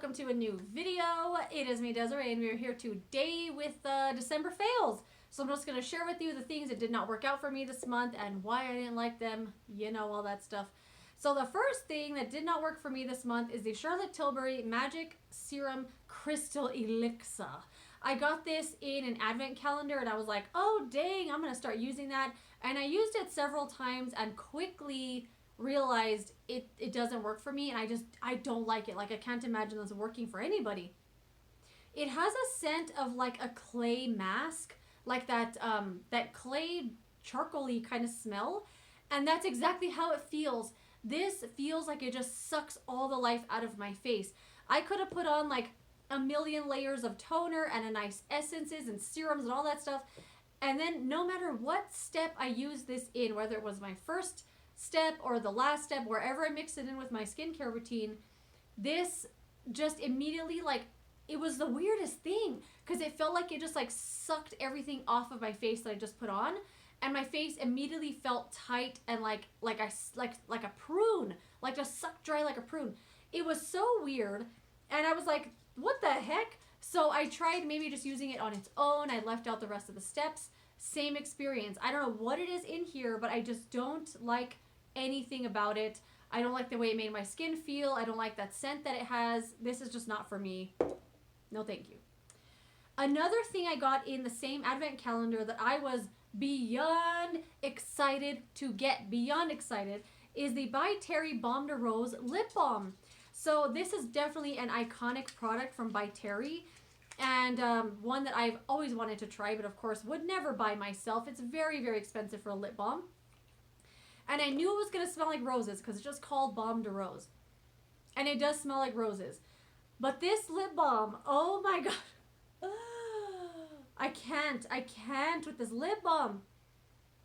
welcome to a new video. It is me, Desiree, and we are here today with December fails. So I'm just going to share with you the things that did not work out for me this month and why I didn't like them, you know, all that stuff. So the first thing that did not work for me this month is the Charlotte Tilbury Magic Serum Crystal Elixir. I got this in an advent calendar and I was like, oh dang, I'm going to start using that. And I used it several times and quickly realized it doesn't work for me, and I don't like it. Like, I can't imagine this working for anybody. It has a scent of like a clay mask, like that clay charcoaly kind of smell, and that's exactly how it feels. This feels like it just sucks all the life out of my face. I could have put on like a million layers of toner and a nice essences and serums and all that stuff, and then no matter what step I use this in, whether it was my first step or the last step, wherever I mix it in with my skincare routine, this just immediately, like, it was the weirdest thing because it felt like it just like sucked everything off of my face that I just put on, and my face immediately felt tight and like a prune, like just sucked dry like a prune. It was so weird, and I was like, what the heck? So I tried maybe just using it on its own. I left out the rest of the steps. Same experience. I don't know what it is in here, but I just don't like anything about it. I don't like the way it made my skin feel. I don't like that scent that it has. This is just not for me. No thank you. Another thing I got in the same advent calendar that I was beyond excited to get, is the By Terry Balm de Rose lip balm. So this is definitely an iconic product from By Terry, and one that I've always wanted to try, but of course would never buy myself. It's very, very expensive for a lip balm. And I knew it was going to smell like roses because it's just called Balm de Rose. And it does smell like roses. But this lip balm, oh my god. I can't with this lip balm.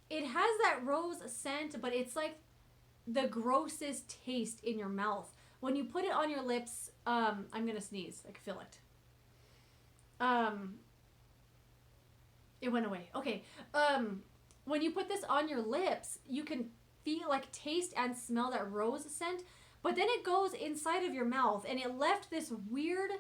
It has that rose scent, but it's like the grossest taste in your mouth. When you put it on your lips, I'm going to sneeze. I can feel it. It went away. Okay. When you put this on your lips, you can feel, like, taste and smell that rose scent, but then it goes inside of your mouth, and it left this weird,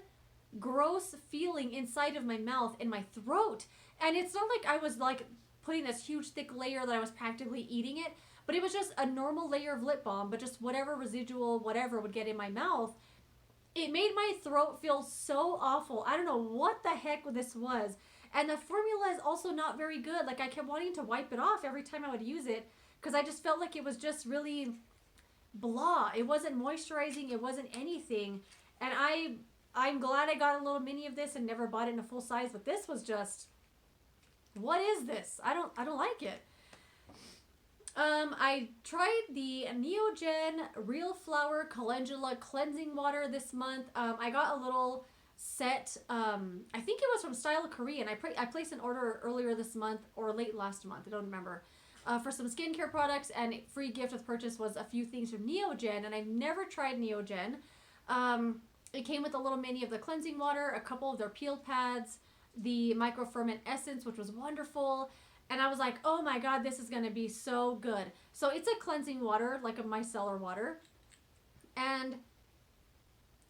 gross feeling inside of my mouth and my throat. And it's not like I was like putting this huge thick layer that I was practically eating it, but it was just a normal layer of lip balm, but just whatever residual whatever would get in my mouth. It made my throat feel so awful. I don't know what the heck this was. And the formula is also not very good. Like, I kept wanting to wipe it off every time I would use it because I just felt like it was just really blah. It wasn't moisturizing. It wasn't anything. And I'm glad I got a little mini of this and never bought it in a full size, but this was just, what is this? I don't like it. I tried the Neogen Real Flower Calendula Cleansing Water this month. I got a little set. I think it was from Style Korean. I placed an order earlier this month or late last month. I don't remember. For some skincare products, and free gift with purchase was a few things from Neogen, and I've never tried Neogen. It came with a little mini of the cleansing water, a couple of their peel pads, the microferment essence, which was wonderful. And I was like, oh my god, this is going to be so good. So it's a cleansing water, like a micellar water. And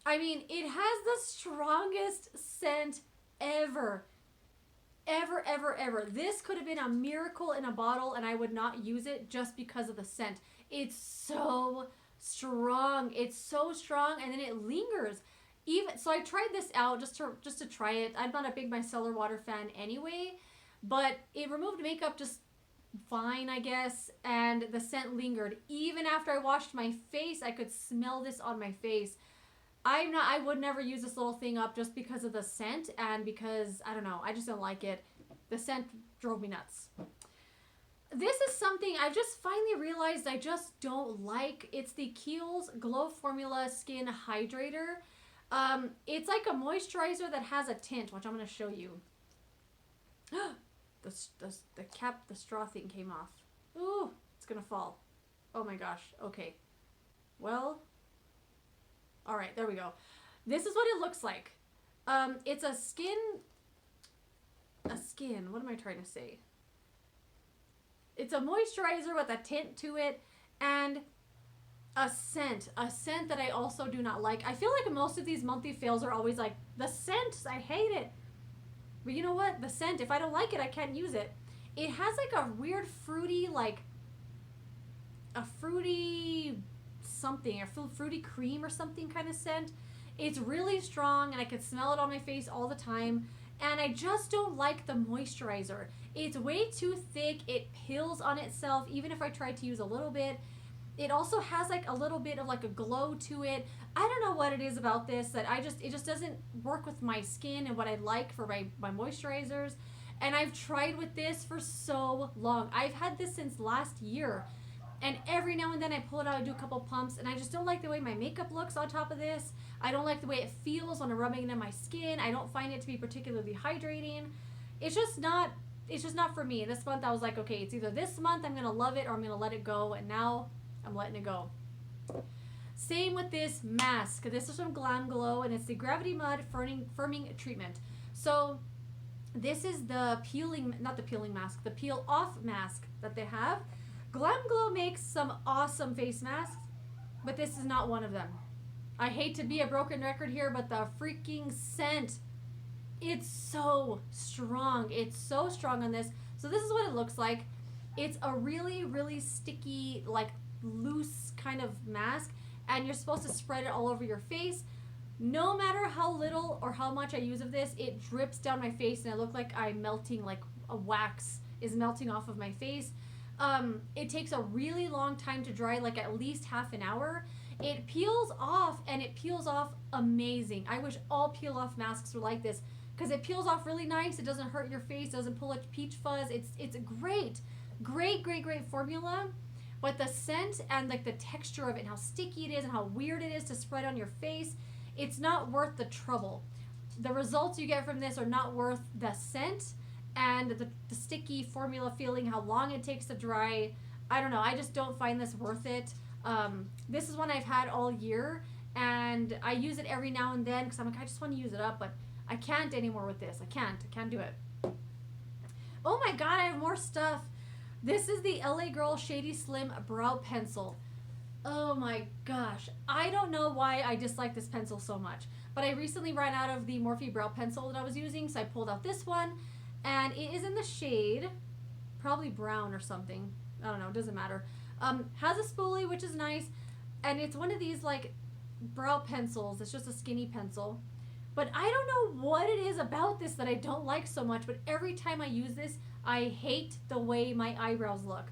I mean, it has the strongest scent ever. Ever. This could have been a miracle in a bottle, and I would not use it just because of the scent. It's so strong. It's so strong, and then it lingers. So I tried this out just to try it. I'm not a big micellar water fan anyway, but it removed makeup just fine, I guess, and the scent lingered. Even after I washed my face, I could smell this on my face. I would never use this little thing up just because of the scent, and because, I don't know, I just don't like it. The scent drove me nuts. This is something I just finally realized I just don't like. It's the Kiehl's Glow Formula Skin Hydrator. It's like a moisturizer that has a tint, which I'm going to show you. The straw thing came off. Ooh, it's going to fall. Oh my gosh. Okay. Well, all right, there we go. This is what it looks like. It's a skin, what am I trying to say? It's a moisturizer with a tint to it, and A scent that I also do not like. I feel like most of these monthly fails are always like, the scent, I hate it. But you know what? The scent, if I don't like it, I can't use it. It has like a weird fruity, like a fruity something, a fruity cream or something kind of scent. It's really strong and I can smell it on my face all the time. And I just don't like the moisturizer. It's way too thick. It peels on itself, even if I try to use a little bit. It also has like a little bit of like a glow to it. I don't know what it is about this that it just doesn't work with my skin and what I like for my moisturizers. And I've tried with this for so long. I've had this since last year. And every now and then I pull it out, I do a couple pumps, and I just don't like the way my makeup looks on top of this. I don't like the way it feels when I'm rubbing it on my skin. I don't find it to be particularly hydrating. It's just not for me. This month I was like, okay, it's either this month I'm going to love it or I'm going to let it go, and now I'm letting it go. Same with this mask. This is from Glam Glow, and it's the Gravity Mud Firming Treatment. So this is the not the peeling mask, the peel off mask that they have. Glam Glow makes some awesome face masks, but this is not one of them. I hate to be a broken record here, but the freaking scent, it's so strong. It's so strong on this. So this is what it looks like. It's a really, really sticky, like loose kind of mask, and you're supposed to spread it all over your face. No matter how little or how much I use of this, it drips down my face and I look like I'm melting, like a wax is melting off of my face. It takes a really long time to dry, like at least half an hour. It peels off, and it peels off amazing. I wish all peel off masks were like this, because it peels off really nice. It doesn't hurt your face, doesn't pull a peach fuzz. It's a great formula. But the scent and like the texture of it and how sticky it is and how weird it is to spread on your face, it's not worth the trouble. The results you get from this are not worth the scent and the sticky formula feeling, how long it takes to dry. I don't know. I just don't find this worth it. This is one I've had all year, and I use it every now and then because I'm like, I just want to use it up, but I can't anymore with this. I can't do it. Oh my god, I have more stuff. This is the LA Girl Shady Slim Brow Pencil. Oh my gosh. I don't know why I dislike this pencil so much, but I recently ran out of the Morphe brow pencil that I was using, so I pulled out this one, and it is in the shade, probably brown or something. I don't know, it doesn't matter. Has a spoolie, which is nice, and it's one of these like brow pencils. It's just a skinny pencil. But I don't know what it is about this that I don't like so much, but every time I use this, I hate the way my eyebrows look.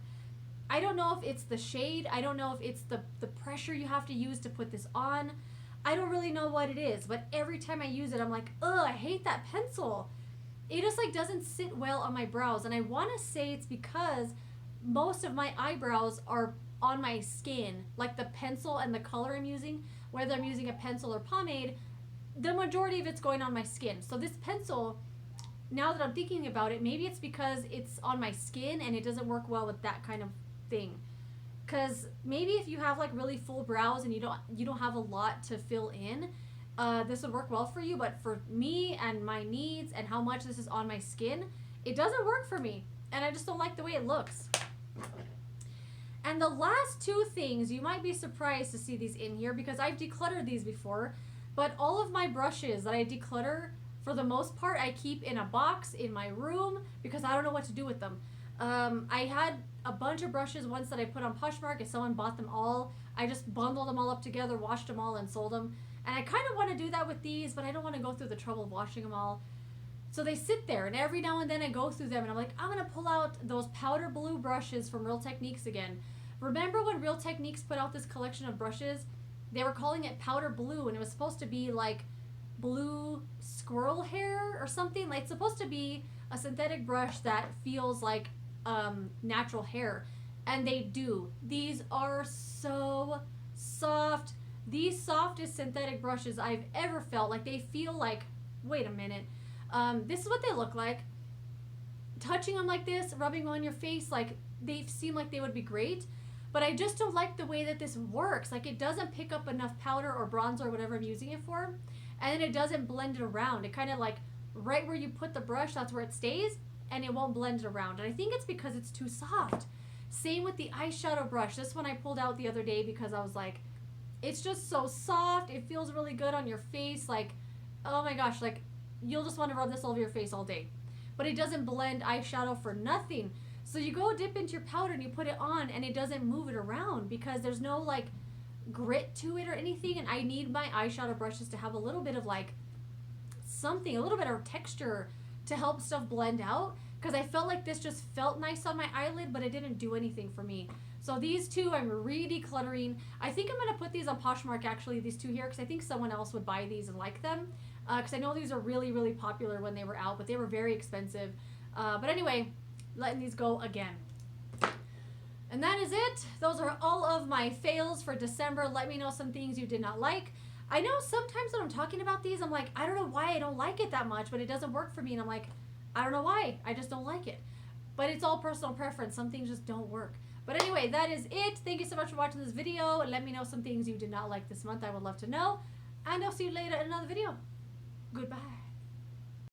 I don't know if it's the shade. I don't know if it's the pressure you have to use to put this on. I don't really know what it is, but every time I use it, I'm like, ugh, I hate that pencil. It just like doesn't sit well on my brows, and I want to say it's because most of my eyebrows are on my skin, like the pencil and the color I'm using, whether I'm using a pencil or pomade, the majority of it's going on my skin. So this pencil, now that I'm thinking about it, maybe it's because it's on my skin and it doesn't work well with that kind of thing. Because maybe if you have like really full brows and you don't have a lot to fill in, this would work well for you. But for me and my needs and how much this is on my skin, it doesn't work for me, and I just don't like the way it looks. And the last two things, you might be surprised to see these in here because I've decluttered these before, but all of my brushes that I declutter, for the most part, I keep in a box in my room because I don't know what to do with them. I had a bunch of brushes once that I put on Poshmark. If someone bought them all, I just bundled them all up together, washed them all, and sold them. And I kind of want to do that with these, but I don't want to go through the trouble of washing them all. So they sit there, and every now and then I go through them, and I'm like, I'm going to pull out those powder blue brushes from Real Techniques again. Remember when Real Techniques put out this collection of brushes? They were calling it powder blue, and it was supposed to be like blue squirrel hair or something. Like, it's supposed to be a synthetic brush that feels like natural hair, and they do. These are so soft. The softest synthetic brushes I've ever felt. Like, they feel like, wait a minute, this is what they look like. Touching them like this, rubbing them on your face, like, they seem like they would be great, but I just don't like the way that this works. Like, it doesn't pick up enough powder or bronzer or whatever I'm using it for, and then it doesn't blend it around. It kind of like, right where you put the brush, that's where it stays, and it won't blend it around. And I think it's because it's too soft. Same with the eyeshadow brush. This one I pulled out the other day because I was like, it's just so soft. It feels really good on your face. Like, oh my gosh, like you'll just want to rub this all over your face all day. But it doesn't blend eyeshadow for nothing. So you go dip into your powder and you put it on and it doesn't move it around because there's no like grit to it or anything. And I need my eyeshadow brushes to have a little bit of like something, a little bit of texture to help stuff blend out. Because I felt like this just felt nice on my eyelid, but it didn't do anything for me. So these two I'm re-decluttering. I think I'm going to put these on Poshmark, actually, these two here, because I think someone else would buy these and like them. Because I know these are really, really popular when they were out, but they were very expensive. But anyway, letting these go again. And that is it. Those are all of my fails for December. Let me know some things you did not like. I know sometimes when I'm talking about these, I'm like, I don't know why I don't like it that much, but it doesn't work for me. And I'm like, I don't know why. I just don't like it. But it's all personal preference. Some things just don't work. But anyway, that is it. Thank you so much for watching this video. Let me know some things you did not like this month. I would love to know. And I'll see you later in another video. Goodbye.